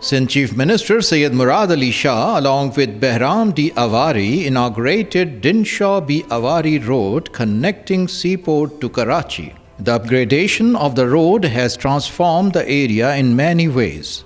Sindh Chief Minister Syed Murad Ali Shah, along with Bahram D, Avari, inaugurated Dinshaw B, Avari Road connecting Seaport to Karachi. The upgradation of the road has transformed the area in many ways.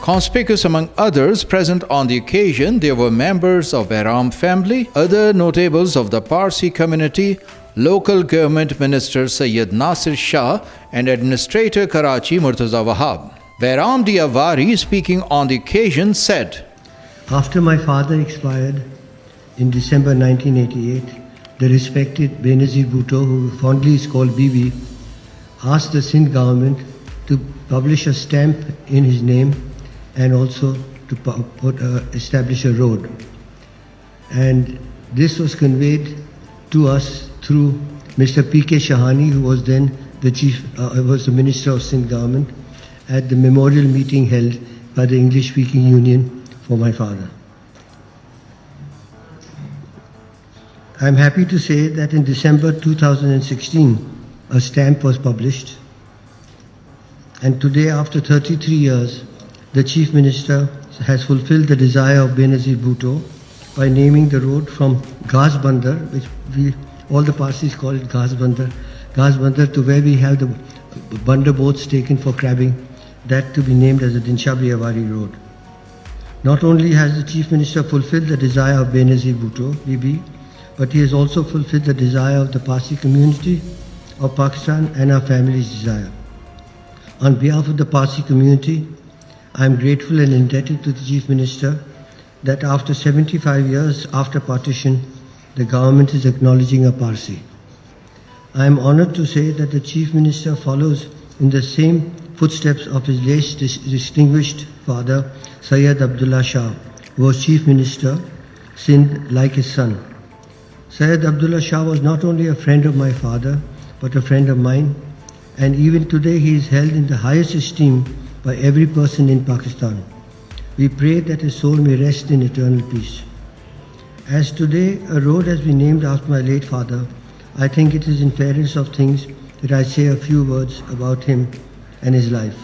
Conspicuous among others present on the occasion, there were members of Bahram family, other notables of the Parsi community, local government minister Syed Nasir Shah and Administrator Karachi Murtaza Wahab. Bahram D. Avari, speaking on the occasion, said, "After my father expired in December 1988, the respected Benazir Bhutto, who fondly is called Bibi, asked the Sindh government to publish a stamp in his name and also to establish a road. And this was conveyed to us through Mr. P.K. Shahani, who was then the Minister of Sindh Government, at the memorial meeting held by the English-speaking Union for my father. I am happy to say that in December 2016, a stamp was published. And today, after 33 years, the Chief Minister has fulfilled the desire of Benazir Bhutto by naming the road from Ghaz Bandar, which all the Parsis call it Ghaz Bandar, to where we have the Bandar boats taken for crabbing, that to be named as the Dinshaw B Avari Road. Not only has the Chief Minister fulfilled the desire of Benazir Bhutto, BB, but he has also fulfilled the desire of the Parsi community of Pakistan and our family's desire. On behalf of the Parsi community, I am grateful and indebted to the Chief Minister that after 75 years after partition, the government is acknowledging a Parsi. I am honoured to say that the Chief Minister follows in the same footsteps of his late distinguished father, Syed Abdullah Shah, who was Chief Minister, Sindh, like his son. Syed Abdullah Shah was not only a friend of my father, but a friend of mine, and even today he is held in the highest esteem by every person in Pakistan. We pray that his soul may rest in eternal peace. As today a road has been named after my late father, I think it is in fairness of things that I say a few words about him and his life.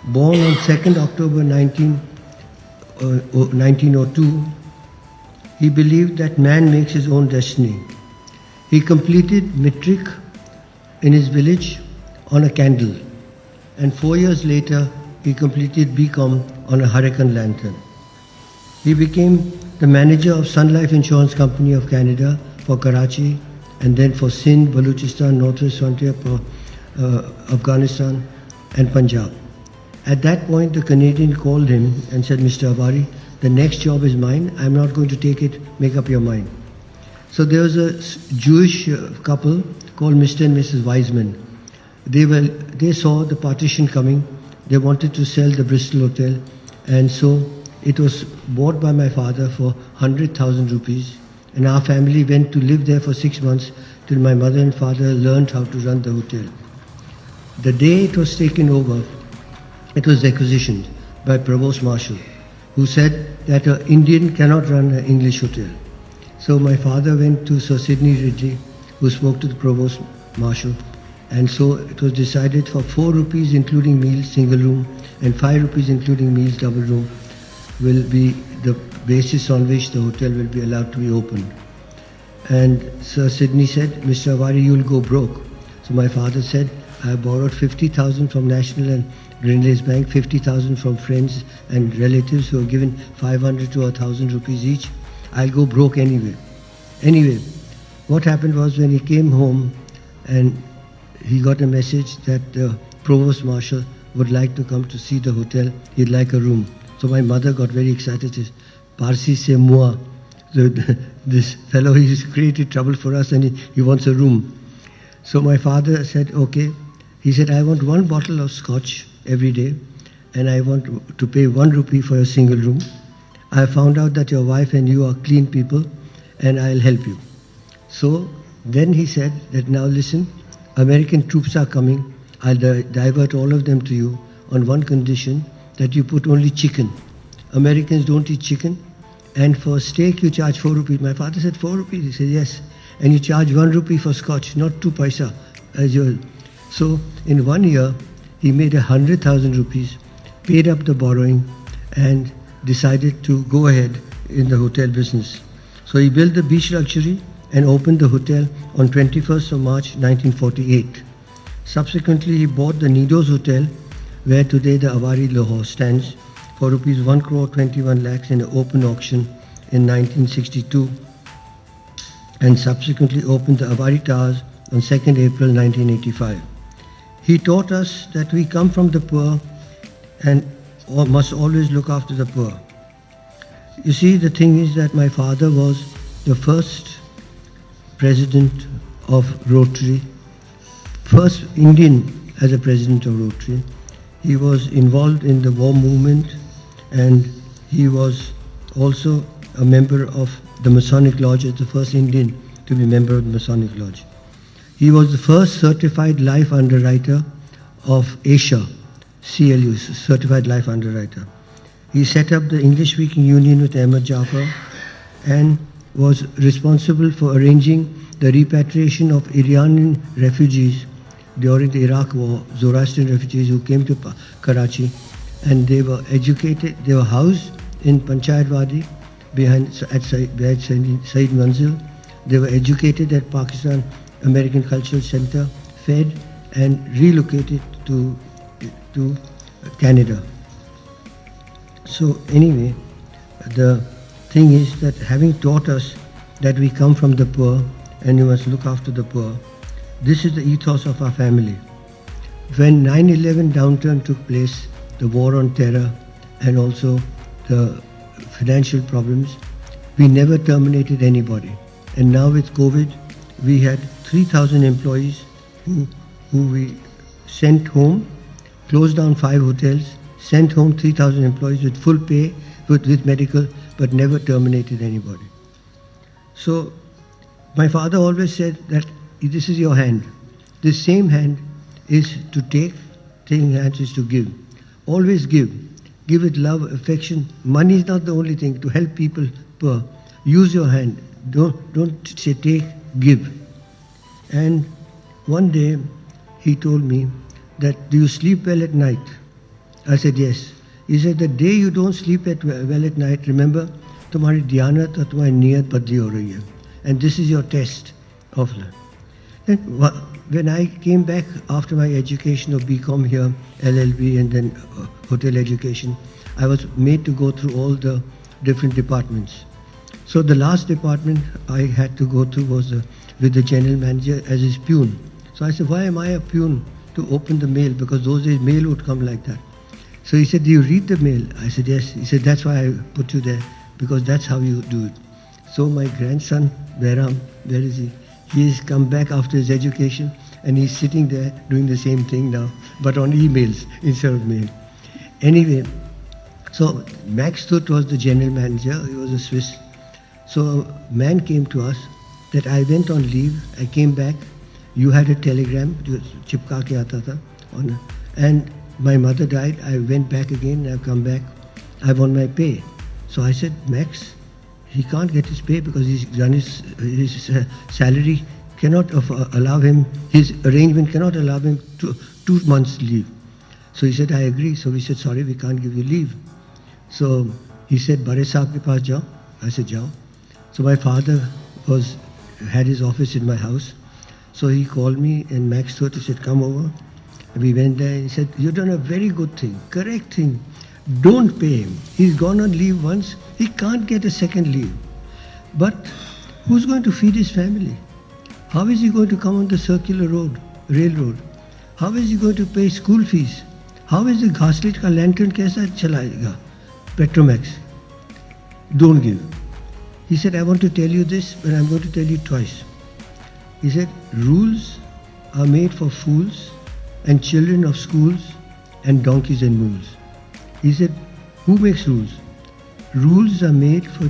Born on 2nd October 1902, he believed that man makes his own destiny. He completed matric in his village on a candle, and 4 years later he completed BCom on a hurricane lantern. He became the manager of Sun Life Insurance Company of Canada for Karachi, and then for Sindh, Balochistan, Northwest Frontier, Afghanistan and Punjab. At that point the Canadian called him and said, "Mr. Avari, the next job is mine. I'm not going to take it, make up your mind." So there was a Jewish couple called Mr. and Mrs. Wiseman. They saw the partition coming. They wanted to sell the Bristol Hotel, and so it was bought by my father for 100,000 rupees, and our family went to live there for 6 months till my mother and father learned how to run the hotel. The day it was taken over, it was requisitioned by Provost Marshal, who said that an Indian cannot run an English hotel. So my father went to Sir Sidney Ridley, who spoke to the Provost Marshal, and so it was decided for 4 rupees including meals, single room, and 5 rupees including meals, double room, will be the basis on which the hotel will be allowed to be opened. And Sir Sidney said, "Mr. Avari, you will go broke." So my father said, "I borrowed 50,000 from National and Grindlays Bank, 50,000 from friends and relatives who have given 500 to 1,000 rupees each. I'll go broke anyway." Anyway, what happened was when he came home and he got a message that the Provost Marshal would like to come to see the hotel, he'd like a room. So my mother got very excited. Parsi se moi. So this fellow, he's created trouble for us and he wants a room. So my father said, okay. He said, "I want 1 bottle of scotch every day and I want to pay 1 rupee for a single room. I found out that your wife and you are clean people and I'll help you." So then he said that, "Now listen, American troops are coming. I'll divert all of them to you on one condition, that you put only chicken. Americans don't eat chicken. And for steak, you charge 4 rupees. My father said, 4 rupees? He said, yes. And you charge 1 rupee for scotch, not 2 paisa as usual. So in 1 year, he made 100,000 rupees, paid up the borrowing, and decided to go ahead in the hotel business. So he built the beach luxury and opened the hotel on 21st of March 1948. Subsequently, he bought the Nidos Hotel, where today the Avari Road stands, for rupees 1 crore 21 lakhs in an open auction in 1962, and subsequently opened the Avari Towers on 2nd April 1985. He taught us that we come from the poor and must always look after the poor. You see, the thing is that my father was the first president of Rotary, first Indian as a president of Rotary. He was involved in the war movement, and he was also a member of the Masonic Lodge, as the first Indian to be a member of the Masonic Lodge. He was the first certified life underwriter of Asia, CLU, certified life underwriter. He set up the English-speaking union with Ahmed Jafar and was responsible for arranging the repatriation of Iranian refugees during the Iraq war, Zoroastrian refugees who came to Karachi, and they were educated, they were housed in Panchayat Wadi behind Syed Manzil. They were educated at Pakistan American Cultural Center, fed and relocated to Canada. So anyway, the thing is that having taught us that we come from the poor and you must look after the poor, this is the ethos of our family. When 9/11 downturn took place, the war on terror and also the financial problems, we never terminated anybody. And now with COVID, we had 3,000 employees who we sent home, closed down 5 hotels, sent home 3,000 employees with full pay, with medical, but never terminated anybody. So my father always said that this is your hand. This same hand is to take, taking hands is to give. Always give. Give with love, affection. Money is not the only thing. To help people poor, use your hand. Don't say take, give. And one day he told me that, do you sleep well at night? I said yes. He said, the day you don't sleep well at night, remember, तुम्हारी दियानत और तुम्हारी नियत बदली हो रही है. And this is your test of life. And when I came back after my education of BCom here, LLB and then hotel education, I was made to go through all the different departments. So the last department I had to go through was with the general manager as his peon. So I said, why am I a peon to open the mail? Because those days mail would come like that. So he said, do you read the mail? I said, yes. He said, that's why I put you there, because that's how you do it. So my grandson, Bahram, where is he? He has come back after his education and he's sitting there doing the same thing now, but on emails instead of mail. Anyway, so Max Tut was the general manager. He was a Swiss. So a man came to us that I went on leave. I came back. You had a telegram, chipka ke aata tha, and my mother died. I went back again. I've come back. I want my pay. So I said, Max, he can't get his pay because he's done his salary cannot allow him, his arrangement cannot allow him 2 months leave. So he said, I agree. So we said, sorry, we can't give you leave. So he said, Bare Saab ke paas jao. I said, jao. So my father had his office in my house. So he called me and Max Tut, he said, come over. And we went there and he said, you've done a very good thing, correct thing. Don't pay him. He's gone on leave once. He can't get a second leave. But who's going to feed his family? How is he going to come on the circular road, railroad? How is he going to pay school fees? How is the Ghaslit ka lantern kaisa chalayega? Petromax. Don't give. He said, I want to tell you this, but I'm going to tell you twice. He said, rules are made for fools and children of schools and donkeys and mules. He said, who makes rules? Rules are made for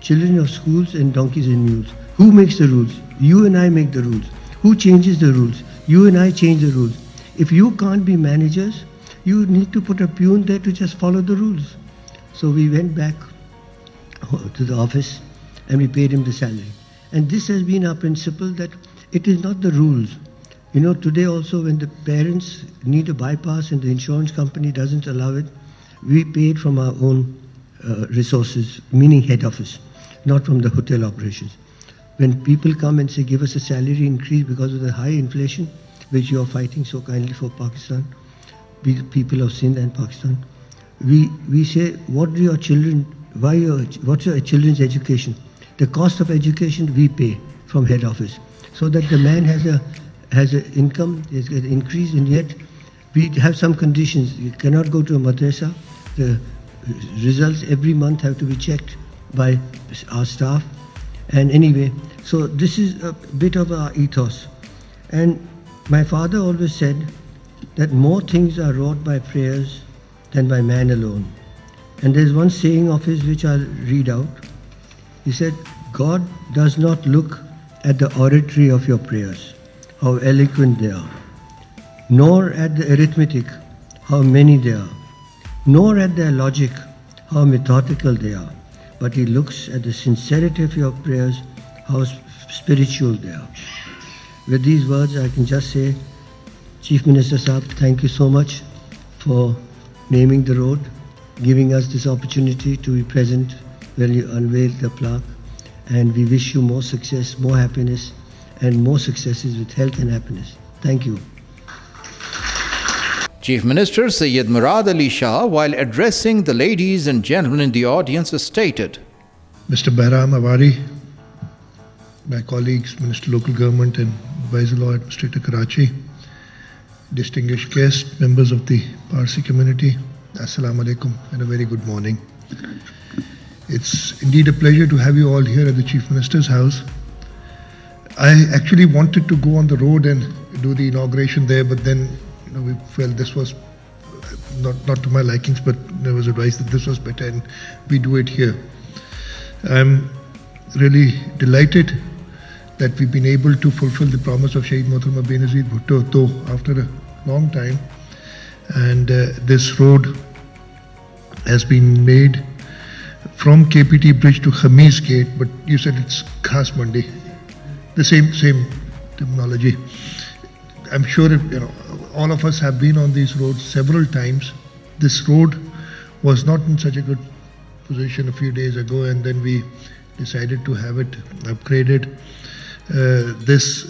children of schools and donkeys and mules. Who makes the rules? You and I make the rules. Who changes the rules? You and I change the rules. If you can't be managers, you need to put a peon there to just follow the rules. So we went back to the office and we paid him the salary. And this has been our principle, that it is not the rules. You know, today also when the parents need a bypass and the insurance company doesn't allow it, we pay it from our own resources, meaning head office, not from the hotel operations. When people come and say, give us a salary increase because of the high inflation, which you are fighting so kindly for Pakistan, people of Sindh and Pakistan, we say, what do your children, what's your children's education? The cost of education we pay from head office, so that the man has an income, has an increase, and yet we have some conditions. You cannot go to a madrasa. The results every month have to be checked by our staff. And anyway, so this is a bit of our ethos. And my father always said that more things are wrought by prayers than by man alone. And there's one saying of his which I'll read out. He said, God does not look at the oratory of your prayers, how eloquent they are, nor at the arithmetic, how many they are, nor at their logic, how methodical they are, but he looks at the sincerity of your prayers, how spiritual they are. With these words, I can just say, Chief Minister Saab, thank you so much for naming the road, giving us this opportunity to be present when you unveil the plaque, and we wish you more success, more happiness, and more successes with health and happiness. Thank you. Chief Minister Syed Murad Ali Shah, while addressing the ladies and gentlemen in the audience, stated, Mr. Bahram, Avari, my colleagues, Minister Local Government and Advisor Law Administrator Karachi, distinguished guests, members of the Parsi community, Assalamu alaikum and a very good morning. It's indeed a pleasure to have you all here at the Chief Minister's house. I actually wanted to go on the road and do the inauguration there, but then we felt this was not to my likings, but there was advice that this was better and we do it here. I'm really delighted that we've been able to fulfill the promise of Shaheed Mohtarama Benazir Bhutto, though after a long time. And this road has been made from KPT Bridge to Khamis Gate, but you said it's Khas Mandi. The same terminology. I'm sure all of us have been on these roads several times. This road was not in such a good position a few days ago, and then we decided to have it upgraded. This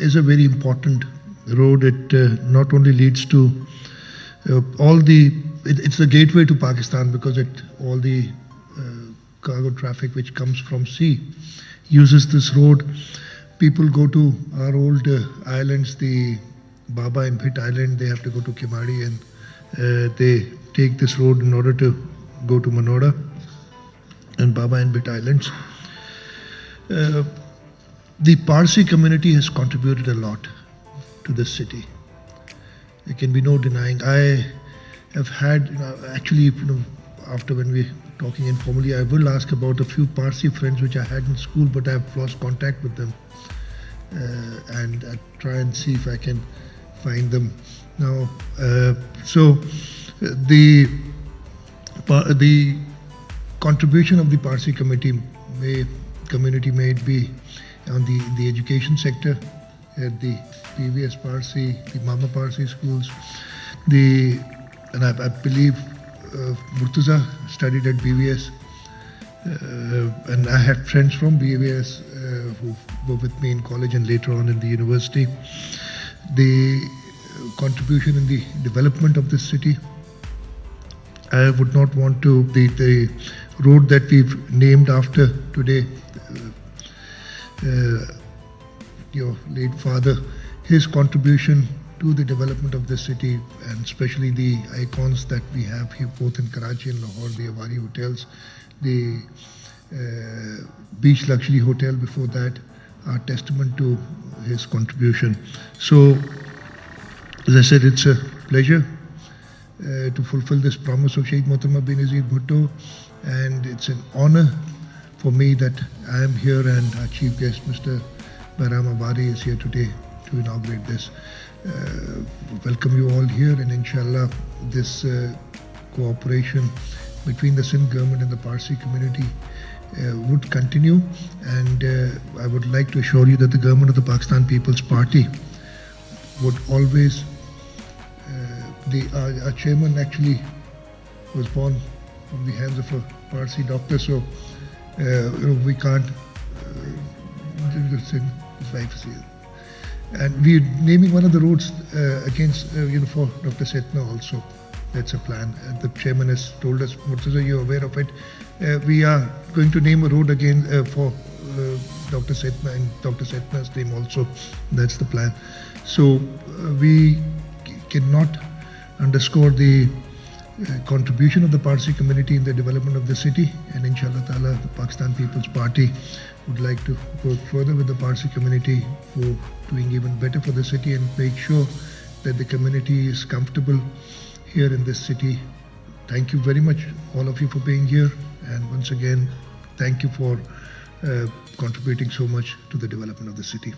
is a very important road. It not only leads to it's the gateway to Pakistan, because all the cargo traffic which comes from sea uses this road. People go to our old islands, the Baba and Bhit Island, they have to go to Kimadi, and they take this road in order to go to Manoda and Baba and Bhit Islands. The Parsi community has contributed a lot to this city. There can be no denying. I have had, actually, after when we talking informally, I will ask about a few Parsi friends which I had in school, but I have lost contact with them. And I try and see if I can find them now. So the contribution of the Parsi community may be on the education sector, at the PVS Parsi, the Mama Parsi schools, and I believe Murtaza studied at BVS, and I had friends from BVS who were with me in college and later on in the university. The contribution in the development of this city, I would not want to, the road that we've named after today, your late father, his contribution to the development of the city, and especially the icons that we have here both in Karachi and Lahore, the Avari hotels, the Beach Luxury Hotel before that, are testament to his contribution. So, as I said, it's a pleasure to fulfill this promise of Shaheed Mohtarama Benazir Bhutto, and it's an honor for me that I am here and our chief guest, Mr. Bahram Avari, is here today to inaugurate this. welcome you all here, and inshallah this cooperation between the Sindh government and the Parsi community would continue, and I would like to assure you that the government of the Pakistan People's Party would always, our chairman actually was born from the hands of a Parsi doctor, so we can't his wife is here. And we're naming one of the roads against, for Dr. Setna also. That's a plan. And the chairman has told us, Murtaza, you're aware of it. We are going to name a road again for Dr. Setna and Dr. Setna's name also. That's the plan. So we cannot underscore the contribution of the Parsi community in the development of the city, and inshallah ta'ala the Pakistan People's Party would like to work further with the Parsi community for doing even better for the city and make sure that the community is comfortable here in this city. Thank you very much, all of you, for being here, and once again thank you for contributing so much to the development of the city.